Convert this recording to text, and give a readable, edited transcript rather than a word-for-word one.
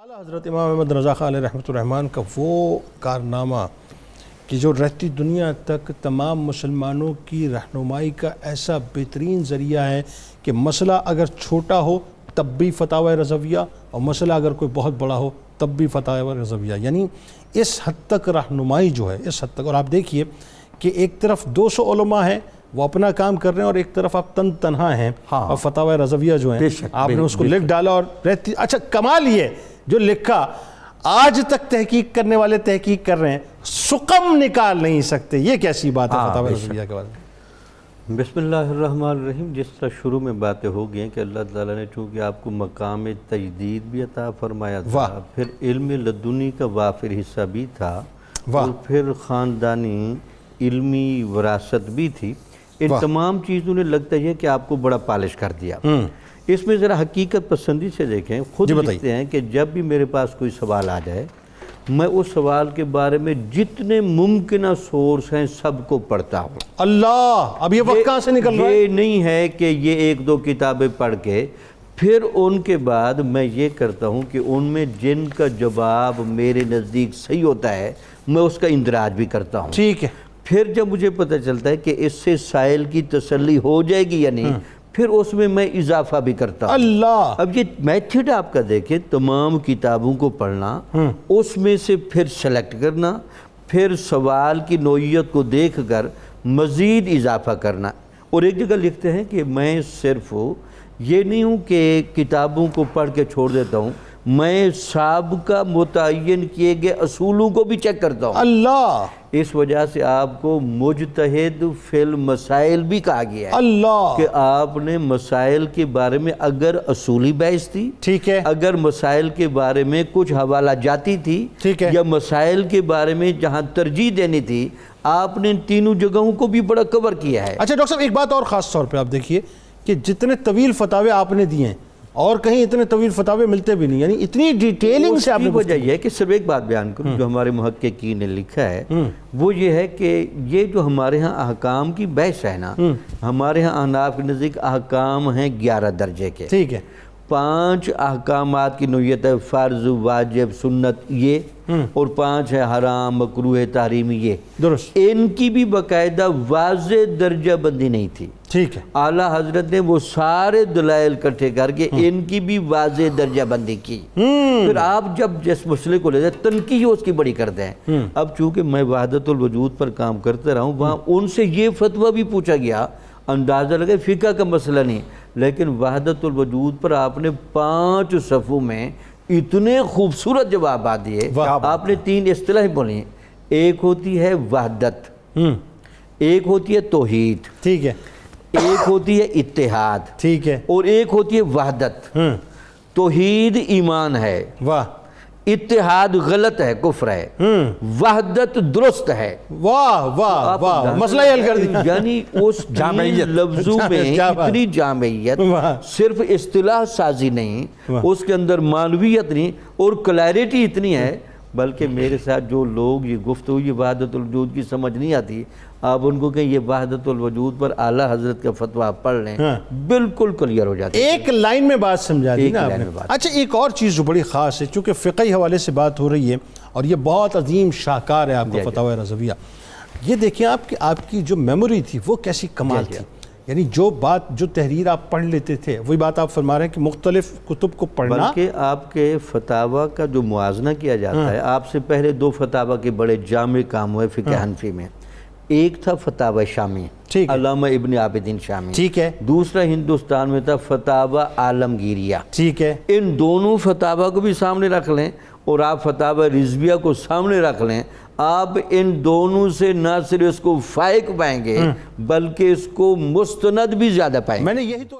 اعلیٰ حضرت امام احمد رضا خان علیہ رحمۃ الرحمن کا وہ کارنامہ کہ جو رہتی دنیا تک تمام مسلمانوں کی رہنمائی کا ایسا بہترین ذریعہ ہے کہ مسئلہ اگر چھوٹا ہو تب بھی فتاوی رضویہ اور مسئلہ اگر کوئی بہت بڑا ہو تب بھی فتاوی رضویہ، یعنی اس حد تک رہنمائی جو ہے، اس حد تک. اور آپ دیکھیے کہ ایک طرف 200 علماء ہیں وہ اپنا کام کر رہے ہیں اور ایک طرف آپ تنہا ہیں اور فتاوی رضویہ جو ہیں آپ نے اس کو لکھ ڈالا اور رہتی. اچھا کمال یہ جو لکھا آج تک تحقیق کرنے والے تحقیق کر رہے ہیں، سقم نکال نہیں سکتے. یہ کیسی بات ہے فتاوی رضویہ کے بارے میں؟ بسم اللہ الرحمن الرحیم. جس طرح شروع میں باتیں ہو گئی ہیں کہ اللہ تعالیٰ نے چونکہ آپ کو مقام تجدید بھی عطا فرمایا تھا، پھر علم لدنی کا وافر حصہ بھی تھا، اور پھر خاندانی علمی وراثت بھی تھی. ان تمام چیزوں نے لگتا ہے کہ آپ کو بڑا پالش کر دیا. اس میں ذرا حقیقت پسندی سے دیکھیں، خود لکھتے ہیں کہ جب بھی میرے پاس کوئی سوال آ جائے میں اس سوال کے بارے میں جتنے ممکنہ سورس ہیں سب کو پڑھتا ہوں. اللہ، اب یہ وقت کہاں سے نکل رہا ہے؟ یہ نہیں ہے کہ یہ ایک دو کتابیں پڑھ کے پھر ان کے بعد میں یہ کرتا ہوں کہ ان میں جن کا جواب میرے نزدیک صحیح ہوتا ہے میں اس کا اندراج بھی کرتا ہوں. ٹھیک ہے. پھر جب مجھے پتہ چلتا ہے کہ اس سے سائل کی تسلی ہو جائے گی یا نہیں، پھر اس میں اضافہ بھی کرتا ہوں. اللہ، اب یہ میتھڈ آپ کا دیکھیں، تمام کتابوں کو پڑھنا، اس میں سے پھر سلیکٹ کرنا، پھر سوال کی نوعیت کو دیکھ کر مزید اضافہ کرنا. اور ایک جگہ لکھتے ہیں کہ میں صرف یہ نہیں ہوں کہ کتابوں کو پڑھ کے چھوڑ دیتا ہوں، میں سابقہ متعین کیے گئے اصولوں کو بھی چیک کرتا ہوں. اللہ، اس وجہ سے آپ کو مجتہد فی المسائل بھی کہا گیا ہے. اللہ، کہ آپ نے مسائل کے بارے میں اگر اصولی بحث تھی، ٹھیک ہے، اگر مسائل کے بارے میں کچھ حوالہ جاتی تھی، ٹھیک ہے، یا مسائل کے بارے میں جہاں ترجیح دینی تھی، آپ نے ان تینوں جگہوں کو بھی بڑا کور کیا ہے. اچھا ڈاکٹر صاحب ایک بات اور خاص طور پہ آپ دیکھیے کہ جتنے طویل فتاوے آپ نے دیے ہیں اور کہیں اتنے طویل فتاوے ملتے بھی نہیں، یعنی اتنی ڈیٹیلنگ سے آپ نے. وجہ یہ ہے کہ صرف ایک بات بیان کروں جو ہمارے محققین نے لکھا ہے، وہ یہ ہے کہ یہ جو ہمارے ہاں احکام کی بحث ہے نا، ہمارے ہاں احناف کے نزدیک احکام ہیں 11 درجے کے. ٹھیک ہے. 5 احکامات کی نوعیت ہے، فرض، واجب، سنت، یہ، اور 5 ہے حرام، مکروہ، تحریمی، یہ. درست. ان کی بھی باقاعدہ واضح درجہ بندی نہیں تھی. ٹھیک ہے. اعلیٰ حضرت نے وہ سارے دلائل اکٹھے کر کے ان کی بھی واضح درجہ بندی کی. پھر آپ جب جس مسئلے کو لے جائے تنقیح اس کی بڑی کرتے ہیں. اب چونکہ میں وحدت الوجود پر کام کرتے رہا ہوں، وہاں ان سے یہ فتویٰ بھی پوچھا گیا، اندازہ لگے فقہ کا مسئلہ نہیں، لیکن وحدت الوجود پر آپ نے 5 صفحوں میں اتنے خوبصورت جوابات دیے. آپ نے 3 اصطلاحیں بولی، ایک ہوتی ہے وحدت، ایک ہوتی ہے توحید، ٹھیک ہے، ایک ہوتی ہے اتحاد، ٹھیک ہے، اور ایک ہوتی ہے وحدت. توحید ایمان ہے، واہ، اتحاد غلط ہے، کفر ہے، وحدت درست ہے. واہ واہ واہ، مسئلہ حل کر دیا. یعنی اس لفظوں میں اتنی جامعیت، صرف اصطلاح سازی نہیں، اس کے اندر معنویت نہیں، اور کلیرٹی اتنی ہے. بلکہ میرے ساتھ جو لوگ یہ گفتگو یہ وحدت الوجود کی سمجھ نہیں آتی، آپ ان کو کہیں یہ وحدت الوجود پر اعلیٰ حضرت کا فتویٰ پڑھ لیں، بالکل کلیئر ہو جاتی ہے. ایک لائن میں بات سمجھا دی نا آپ نے. اچھا ایک اور چیز جو بڑی خاص ہے، چونکہ فقہی حوالے سے بات ہو رہی ہے اور یہ بہت عظیم شاہکار ہے آپ کا فتاوی رضویہ. یہ دیکھیں آپ کی جو میموری تھی وہ کیسی کمال تھی. یعنی جو تحریر آپ پڑھ لیتے تھے وہی بات آپ فرما رہے ہیں کہ مختلف کتب کو پڑھنا. بلکہ آپ کے فتاوی کا جو موازنہ کیا جاتا ہے، آپ سے پہلے 2 فتاوی کے بڑے جامع کام ہوئے فقہ حنفی میں. ایک تھا فتاوی شامی، علامہ ابن عابدین شامی. ٹھیک ہے. دوسرا ہندوستان میں تھا فتاوی عالمگیریہ. ٹھیک ہے. ان دونوں فتاوی کو بھی سامنے رکھ لیں اور آپ فتاوی رضویہ کو سامنے رکھ لیں، آپ ان دونوں سے نہ صرف اس کو فائق پائیں گے بلکہ اس کو مستند بھی زیادہ پائیں گے. میں نے یہی تو